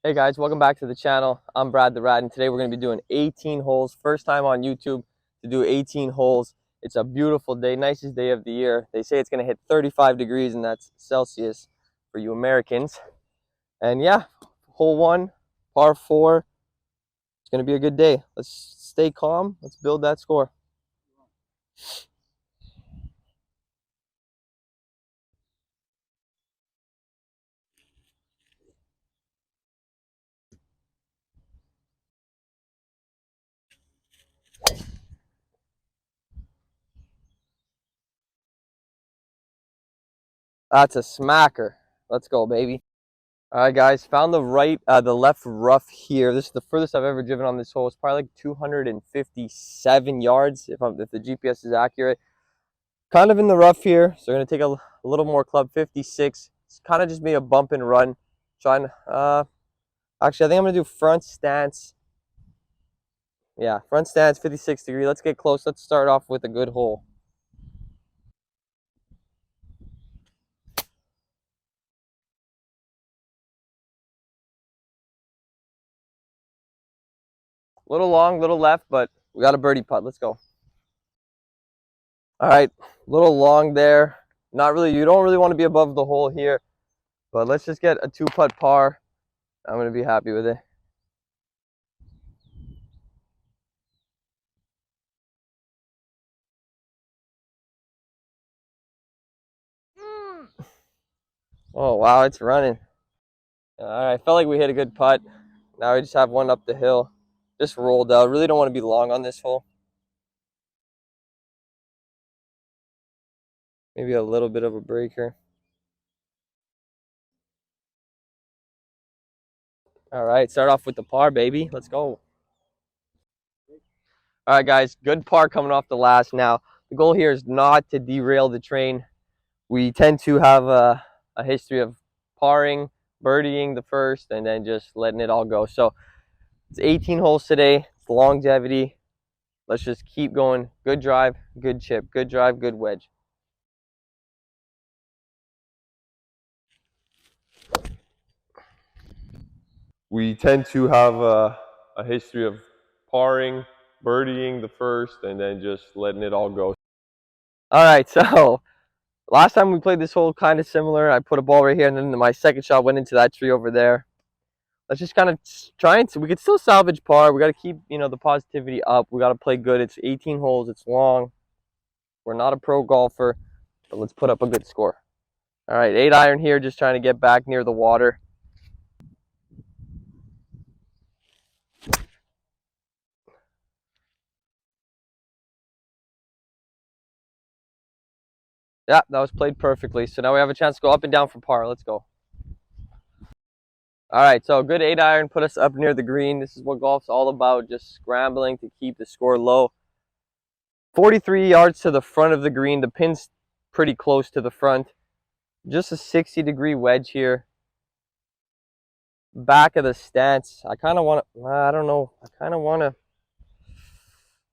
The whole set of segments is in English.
Hey guys, welcome back to the channel. I'm Brad the Rat, and today we're going to be doing 18 holes. First time on YouTube to do 18 holes. It's a beautiful day, nicest day of the year. They say it's going to hit 35 degrees, and that's Celsius for you Americans. And yeah, hole one, par four. It's going to be a good day. Let's stay calm. Let's build that score. That's a smacker. Let's go, baby. All right, guys, found the left rough here. This is the furthest I've ever driven on this hole. It's probably like 257 yards if the GPS is accurate. Kind of in the rough here, so we're gonna take a little more club, 56. It's kind of just be a bump and run. Trying, actually, I think I'm gonna do front stance. Yeah, front stance, 56 degree. Let's get close. Let's start off with a good hole. Little long, little left, but we got a birdie putt. Let's go. All right, little long there. Not really. You don't really want to be above the hole here, but let's just get a two putt par. I'm gonna be happy with it. Oh wow, it's running. All right, felt like we hit a good putt. Now we just have one up the hill. Just rolled out. Really don't want to be long on this hole. Maybe a little bit of a breaker. All right, start off with the par, baby. Let's go. All right, guys, good par coming off the last. Now, the goal here is not to derail the train. We tend to have a history of parring, birdieing the first, and then just letting it all go. So it's 18 holes today. It's longevity. Let's just keep going. Good drive, good chip. Good drive, good wedge. We tend to have a history of parring, birdieing the first, and then just letting it all go. All right, so last time we played this hole kind of similar. I put a ball right here, and then my second shot went into that tree over there. Let's just kind of try and we could still salvage par. We got to keep the positivity up. We got to play good. It's 18 holes. It's long. We're not a pro golfer, but let's put up a good score. All right, 8-iron here, just trying to get back near the water. Yeah, that was played perfectly. So now we have a chance to go up and down for par. Let's go. All right, so a good 8-iron put us up near the green. This is what golf's all about, just scrambling to keep the score low. 43 yards to the front of the green. The pin's pretty close to the front. Just a 60-degree wedge here. Back of the stance. I kind of want to, I don't know. I kind of want to,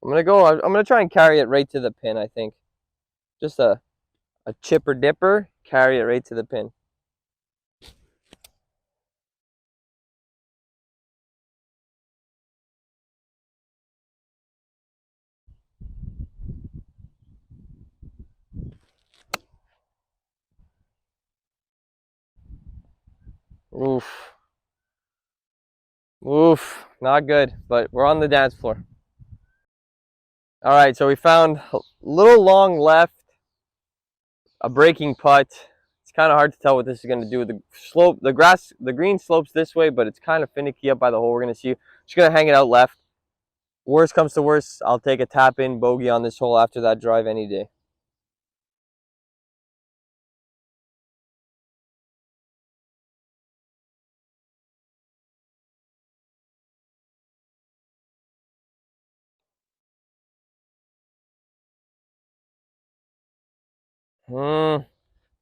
I'm going to try and carry it right to the pin, I think. Just a chipper dipper, carry it right to the pin. Oof. Oof. Not good, but we're on the dance floor. All right, so we found a little long left, a breaking putt. It's kind of hard to tell what this is going to do. The slope, the green slopes this way, but it's kind of finicky up by the hole. We're going to see. Just going to hang it out left. Worst comes to worst, I'll take a tap in bogey on this hole after that drive any day.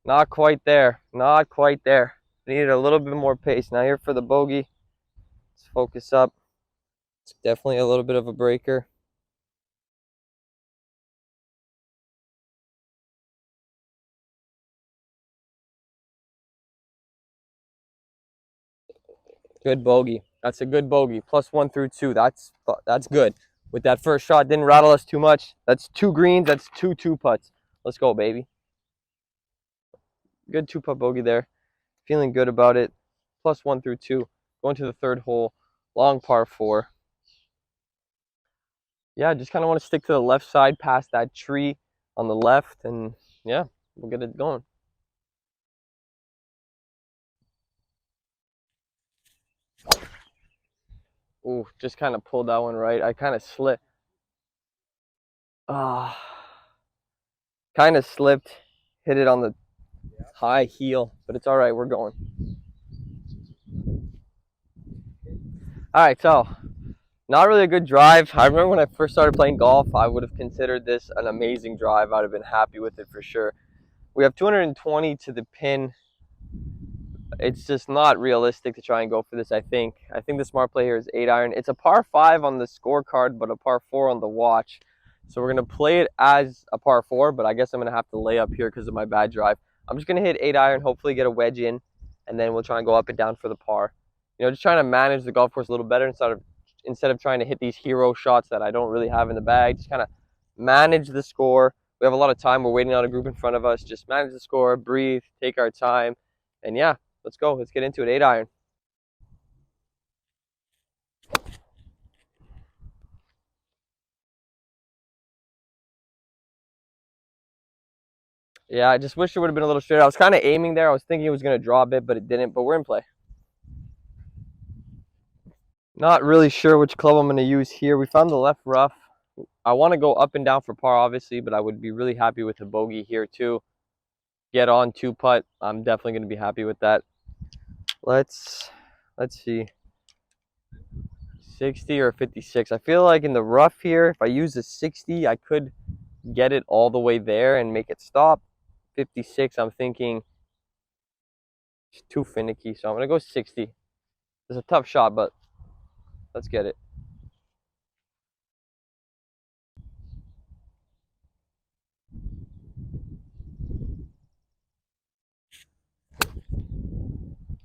Not quite there. Not quite there. Needed a little bit more pace. Now here for the bogey. Let's focus up. It's definitely a little bit of a breaker. Good bogey. That's a good bogey. +1 through 2. That's good. With that first shot, didn't rattle us too much. That's 2 greens. That's 2 putts. Let's go, baby. Good 2-putt bogey there. Feeling good about it. +1 through 2. Going to the third hole. Long par 4. Yeah, just kind of want to stick to the left side past that tree on the left. And yeah, we'll get it going. Ooh, just kind of pulled that one right. I kind of slipped. Kind of slipped. Hit it on the high heel, but it's all right. We're going. All right, so not really a good drive. I remember when I first started playing golf, I would have considered this an amazing drive. I'd have been happy with it for sure. We have 220 to the pin. It's just not realistic to try and go for this, I think. I think the smart play here is 8-iron. It's a par 5 on the scorecard, but a par 4 on the watch. So we're going to play it as a par 4, but I guess I'm going to have to lay up here because of my bad drive. I'm just going to hit 8-iron, hopefully get a wedge in, and then we'll try and go up and down for the par. You know, just trying to manage the golf course a little better instead of trying to hit these hero shots that I don't really have in the bag. Just kind of manage the score. We have a lot of time. We're waiting on a group in front of us. Just manage the score, breathe, take our time, and yeah. Let's go. Let's get into it. 8-iron. Yeah, I just wish it would have been a little straighter. I was kind of aiming there. I was thinking it was going to draw a bit, but it didn't. But we're in play. Not really sure which club I'm going to use here. We found the left rough. I want to go up and down for par, obviously, but I would be really happy with a bogey here too. Get on 2-putt. I'm definitely going to be happy with that. Let's see. 60 or 56. I feel like in the rough here, if I use a 60, I could get it all the way there and make it stop. 56, I'm thinking it's too finicky, so I'm going to go 60. It's a tough shot, but let's get it.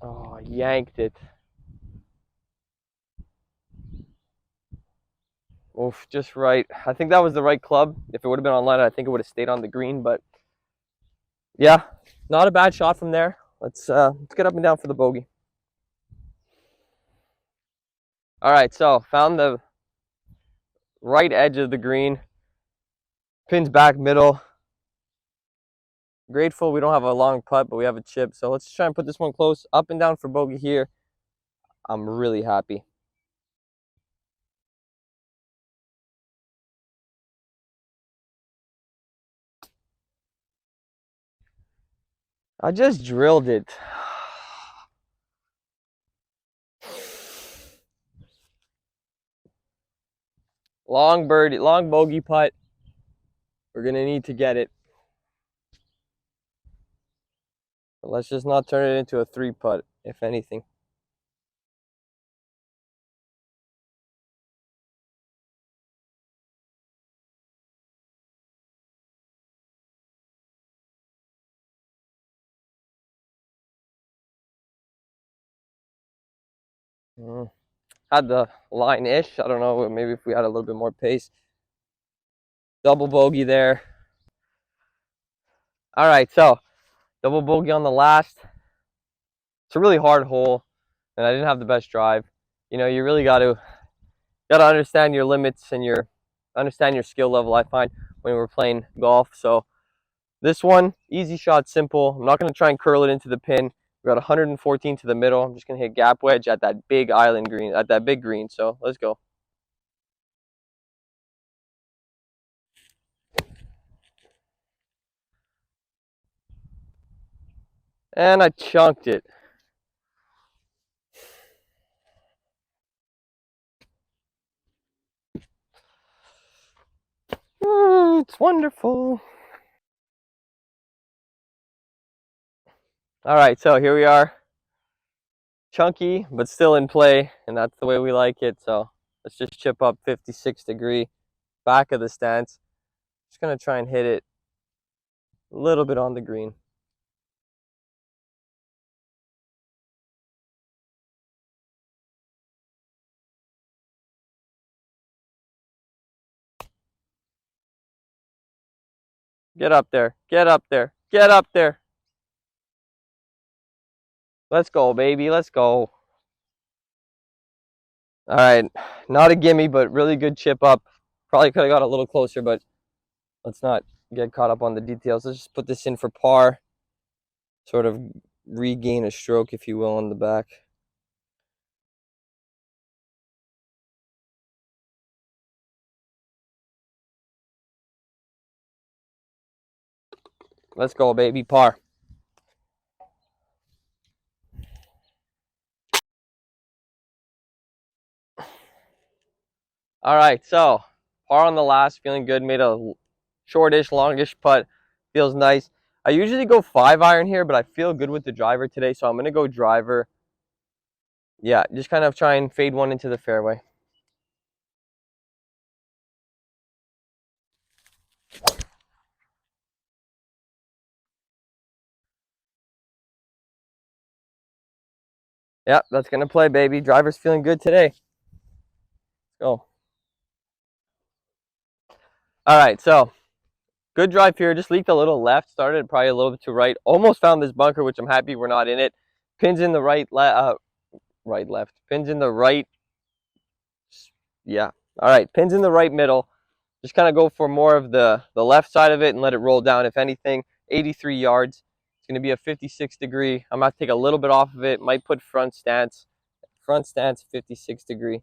Oh, I yanked it. Oof, just right. I think that was the right club. If it would have been online, I think it would have stayed on the green, but yeah, not a bad shot from there. Let's get up and down for the bogey. All right, so found the right edge of the green. Pins back middle. Grateful we don't have a long putt, but we have a chip. So let's try and put this one close. Up and down for bogey here. I'm really happy. I just drilled it. Long birdie, long bogey putt. We're going to need to get it. But let's just not turn it into a 3-putt, if anything. Had the line-ish. I don't know, maybe if we had a little bit more pace. Double bogey there. All right, so double bogey on the last. It's a really hard hole, and I didn't have the best drive. You know, you really got to understand your limits and understand your skill level, I find, when we're playing golf. So this one, easy shot, simple. I'm not going to try and curl it into the pin. We got 114 to the middle. I'm just going to hit gap wedge at that big island green, at that big green. So let's go. And I chunked it. It's wonderful. All right, so here we are. Chunky, but still in play, and that's the way we like it. So let's just chip up 56-degree back of the stance. Just going to try and hit it a little bit on the green. Get up there. Get up there. Get up there. Let's go, baby. Let's go. All right. Not a gimme, but really good chip up. Probably could have got a little closer, but let's not get caught up on the details. Let's just put this in for par. Sort of regain a stroke, if you will, on the back. Let's go, baby. Par. All right, so par on the last, feeling good. Made a shortish, longish putt. Feels nice. I usually go 5-iron here, but I feel good with the driver today, so I'm going to go driver. Yeah, just kind of try and fade one into the fairway. Yeah, that's going to play, baby. Driver's feeling good today. Let's go. All right, so good drive here. Just leaked a little left. Started probably a little bit to right. Almost found this bunker, which I'm happy we're not in it. Pins in the right, left. Pins in the right. Yeah. All right, pins in the right middle. Just kind of go for more of the left side of it and let it roll down. If anything, 83 yards. It's going to be a 56 degree. I'm going to take a little bit off of it. Might put front stance. Front stance, 56 degree.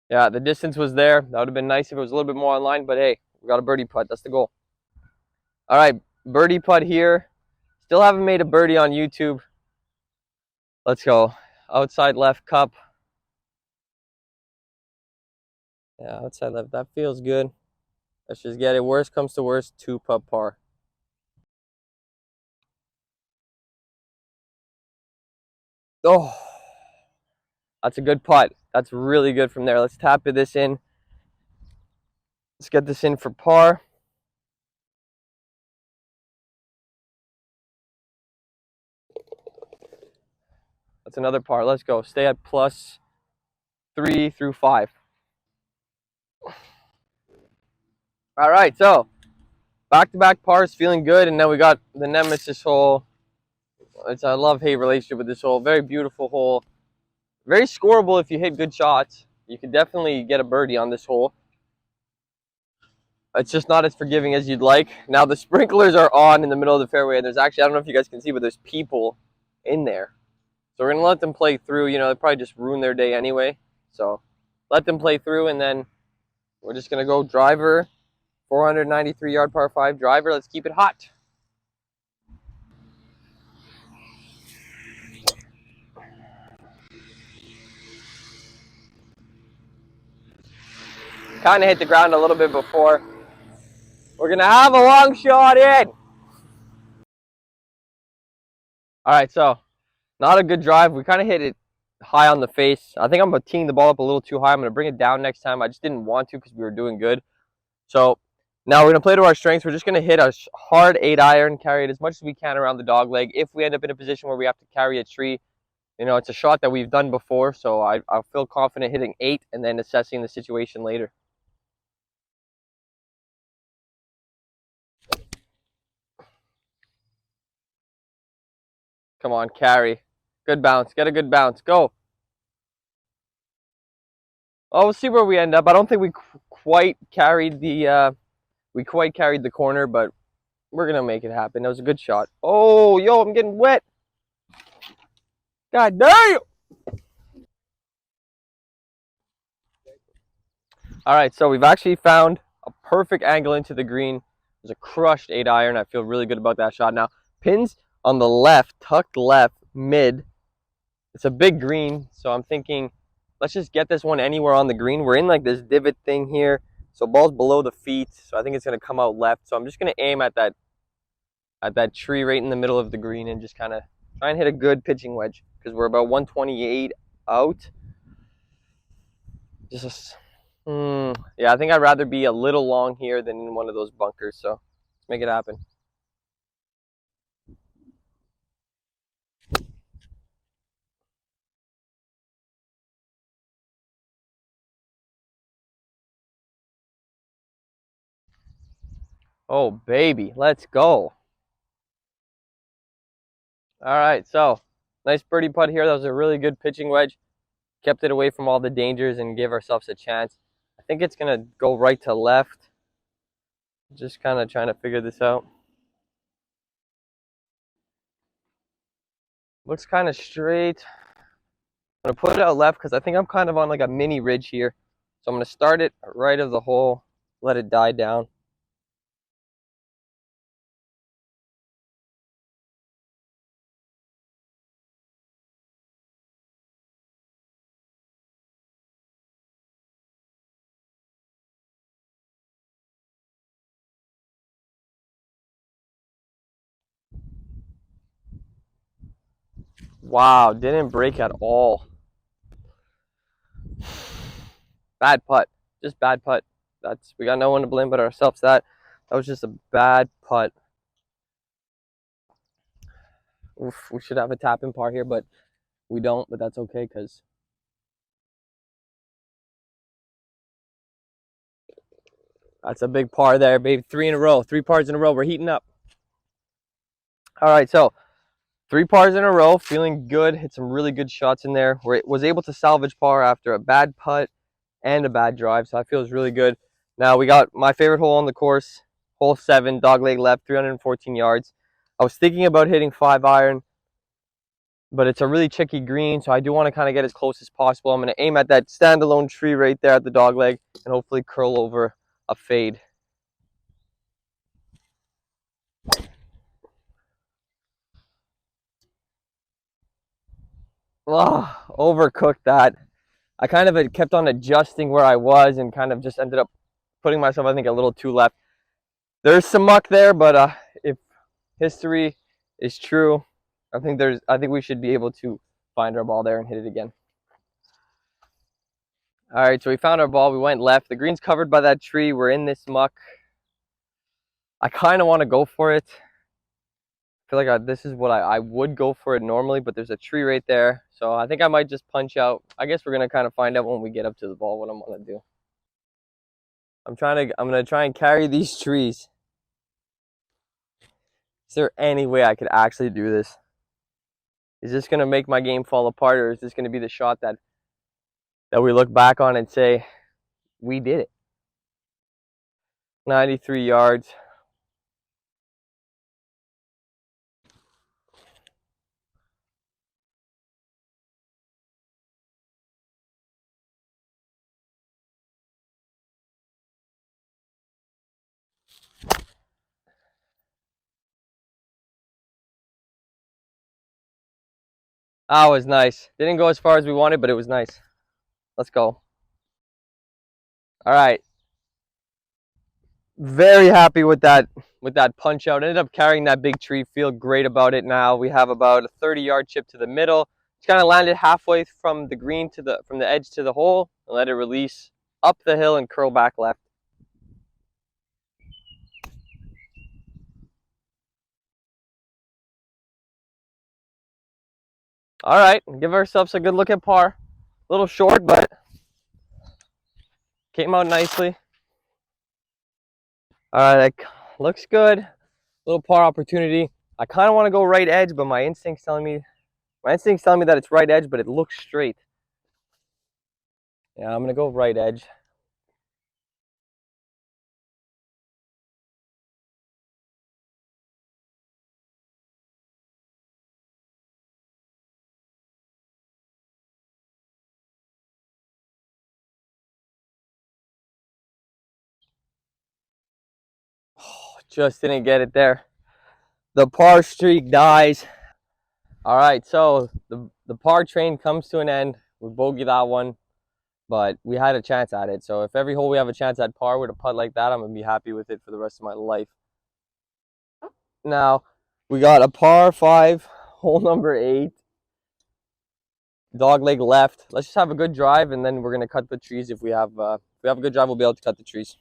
Yeah, the distance was there. That would have been nice if it was a little bit more online, but hey, we got a birdie putt. That's the goal. All right, birdie putt here. Still haven't made a birdie on YouTube. Let's go. Outside left cup. Yeah, outside left. That feels good. Let's just get it. Worst comes to worst, 2-putt par. Oh, that's a good putt. That's really good from there. Let's tap this in. Let's get this in for par. That's another par. Let's go. Stay at +3 through 5. All right, so back-to-back pars, feeling good, and then we got the nemesis hole. It's a love-hate relationship with this hole. Very beautiful hole. Very scoreable if you hit good shots. You could definitely get a birdie on this hole. It's just not as forgiving as you'd like. Now the sprinklers are on in the middle of the fairway, and there's actually, I don't know if you guys can see, but there's people in there. So we're going to let them play through. You know, they probably just ruin their day anyway. So let them play through, and then we're just going to go driver, 493-yard par 5 driver. Let's keep it hot. Kind of hit the ground a little bit before. We're going to have a long shot in. All right, so not a good drive. We kind of hit it high on the face. I think I'm teeing the ball up a little too high. I'm going to bring it down next time. I just didn't want to because we were doing good. So now we're going to play to our strengths. We're just going to hit a hard 8-iron, carry it as much as we can around the dog leg. If we end up in a position where we have to carry a tree, you know, it's a shot that we've done before, so I feel confident hitting 8 and then assessing the situation later. Come on, carry. Good bounce. Get a good bounce. Go. Oh, we'll see where we end up. I don't think we quite carried the corner, but we're gonna make it happen. That was a good shot. Oh, yo, I'm getting wet. God damn. All right, so we've actually found a perfect angle into the green. There's a crushed 8-iron. I feel really good about that shot. Now, pins on the left, tucked left, mid. It's a big green, so I'm thinking, let's just get this one anywhere on the green. We're in like this divot thing here, so ball's below the feet, so I think it's gonna come out left. So I'm just gonna aim at that tree right in the middle of the green and just kind of try and hit a good pitching wedge because we're about 128 out. Yeah, I think I'd rather be a little long here than in one of those bunkers, so let's make it happen. Oh, baby, let's go. All right, so nice birdie putt here. That was a really good pitching wedge. Kept it away from all the dangers and gave ourselves a chance. I think it's going to go right to left. Just kind of trying to figure this out. Looks kind of straight. I'm going to put it out left because I think I'm kind of on like a mini ridge here. So I'm going to start it right of the hole, let it die down. Wow, didn't break at all. Bad putt. Just bad putt. We got no one to blame but ourselves. That was just a bad putt. Oof, we should have a tap in par here, but we don't, but that's okay because that's a big par there, baby. 3 in a row. 3 pars in a row. We're heating up. All right, so 3 pars in a row. Feeling good. Hit some really good shots in there. Was able to salvage par after a bad putt and a bad drive, so that feels really good. Now we got my favorite hole on the course, hole 7, dogleg left, 314 yards. I was thinking about hitting 5-iron, but it's a really tricky green, so I do want to kind of get as close as possible. I'm going to aim at that standalone tree right there at the dogleg and hopefully curl over a fade. Oh, overcooked that. I kind of had kept on adjusting where I was and kind of just ended up putting myself, I think, a little too left. There's some muck there, but if history is true, I think we should be able to find our ball there and hit it again. All right, so we found our ball. We went left. The green's covered by that tree. We're in this muck. I kind of want to go for it. I feel like this is what I would go for it normally, but there's a tree right there. So I think I might just punch out. I guess we're going to kind of find out when we get up to the ball what I'm going to do. I'm going to try and carry these trees. Is there any way I could actually do this? Is this going to make my game fall apart, or is this going to be the shot that we look back on and say, we did it? 93 yards. That was nice. Didn't go as far as we wanted, but it was nice. Let's go. All right. Very happy with that punch out. Ended up carrying that big tree. Feel great about it now. We have about a 30-yard chip to the middle. It's kind of landed halfway from the green to from the edge to the hole and let it release up the hill and curl back left. All right, give ourselves a good look at par. A little short, but came out nicely. All right, that looks good. Little par opportunity. I kind of want to go right edge, but my instinct's telling me that it's right edge, but it looks straight. Yeah, I'm gonna go right edge. Oh, just didn't get it there. The par streak dies. All right, so the par train comes to an end. We bogeyed that one, but we had a chance at it. So if every hole we have a chance at par with a putt like that, I'm gonna be happy with it for the rest of my life. Now we got a par 5, hole number 8, dog leg left. Let's just have a good drive, and then we're gonna cut the trees. If we have a good drive, we'll be able to cut the trees.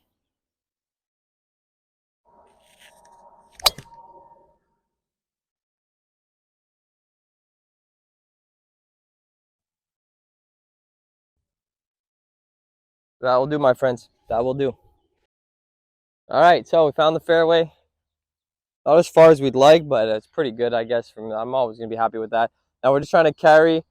That will do, my friends. That will do. All right, so we found the fairway. Not as far as we'd like, but it's pretty good, I guess. I'm always gonna be happy with that. Now we're just trying to carry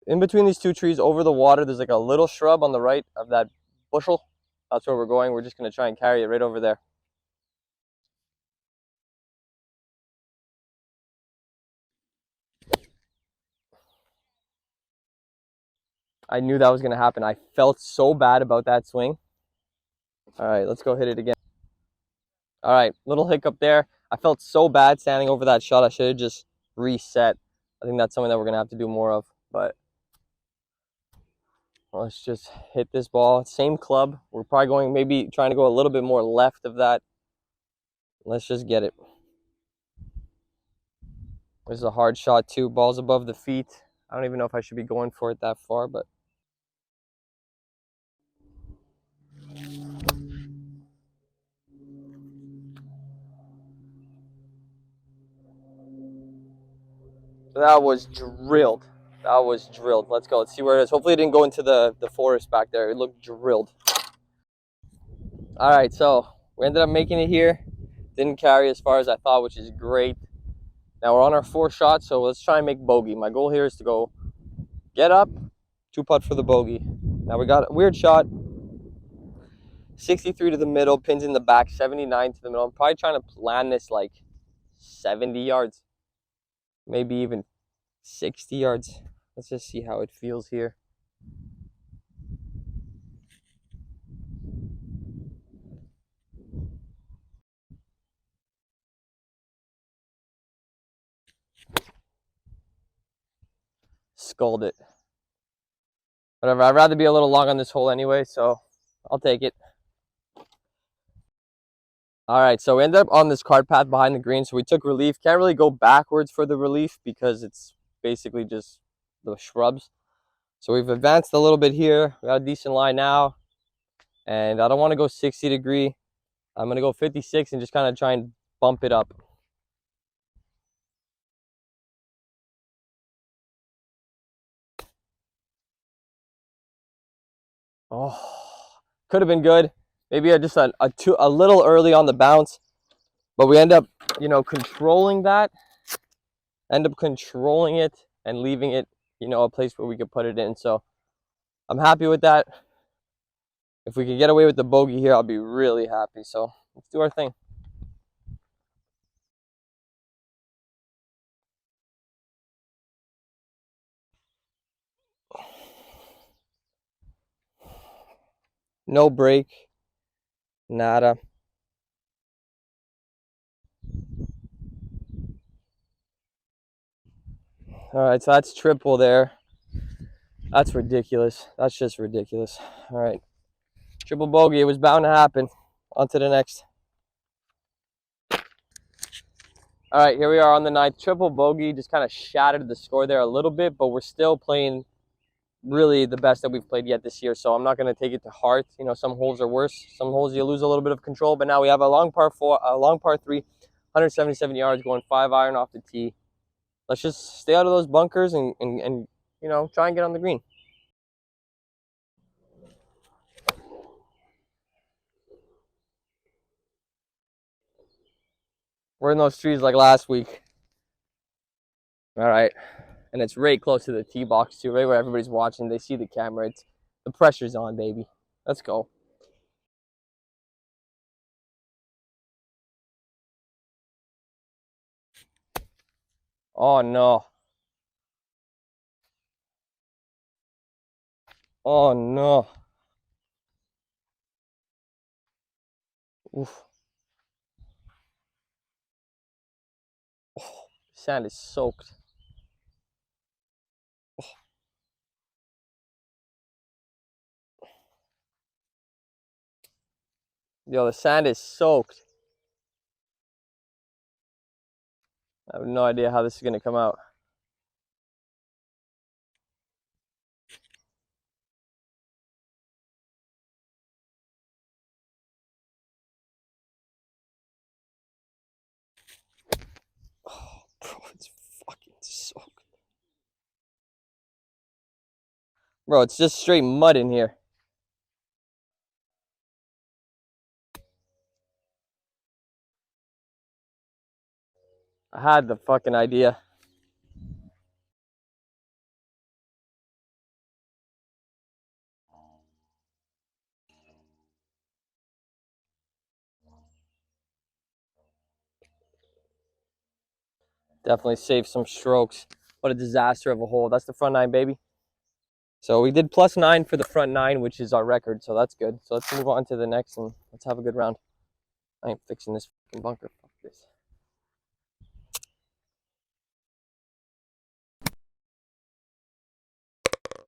in between these two trees over the water. There's like a little shrub on the right of that bushel. That's where we're going. We're just gonna try and carry it right over there. I knew that was gonna happen. I felt so bad about that swing. All right, let's go hit it again. All right, little hiccup there. I felt so bad standing over that shot. I should have just reset. I think that's something that we're gonna have to do more of. But let's just hit this ball. Same club. We're probably going, maybe trying to go a little bit more left of that. Let's just get it. This is a hard shot too. Ball's above the feet. I don't even know if I should be going for it that far, but that was drilled. That was drilled. Let's go. Let's see where it is. Hopefully it didn't go into the forest back there. It looked drilled. All right, so we ended up making it here. Didn't carry as far as I thought, which is great. Now we're on our 4th shot, so let's try and make bogey. My goal here is to go get up, 2-putt for the bogey. Now we got a weird shot. 63 to the middle, pins in the back, 79 to the middle. I'm probably trying to land this like 70 yards, maybe even 60 yards. Let's just see how it feels here. Sculled it. Whatever, I'd rather be a little long on this hole anyway, so I'll take it. All right, so we ended up on this cart path behind the green, so we took relief. Can't really go backwards for the relief because it's basically just the shrubs. So we've advanced a little bit here. We got a decent lie now, and I don't want to go 60 degree. I'm going to go 56 and just kind of try and bump it up. Oh, could have been good. Maybe just a little early on the bounce, but we end up, controlling that. End up controlling it and leaving it, a place where we could put it in. So I'm happy with that. If we could get away with the bogey here, I'll be really happy. So let's do our thing. No break, nada. All right, so that's triple there. That's ridiculous. That's just ridiculous. All right, triple bogey. It was bound to happen. On to the next. All right, here we are on the 9th. Triple bogey just kind of shattered the score there a little bit, but we're still playing really the best that we've played yet this year. So I'm not going to take it to heart. Some holes are worse. Some holes you lose a little bit of control, but now we have a long par 4, a long par 3, 177 yards, going 5-iron off the tee. Let's just stay out of those bunkers and try and get on the green. We're in those trees like last week. All right. And it's right close to the tee box too, right where everybody's watching. They see the camera. The pressure's on, baby. Let's go. Oh no. Oh no. Oof. Oh, sand is soaked. Oh. Yo, the sand is soaked. I have no idea how this is gonna come out. Oh, bro, it's fucking soaked. Bro, it's just straight mud in here. I had the fucking idea. Definitely saved some strokes. What a disaster of a hole. That's the front nine, baby. So we did +9 for the front nine, which is our record. So that's good. So let's move on to the next and let's have a good round. I ain't fixing this fucking bunker. Fuck this.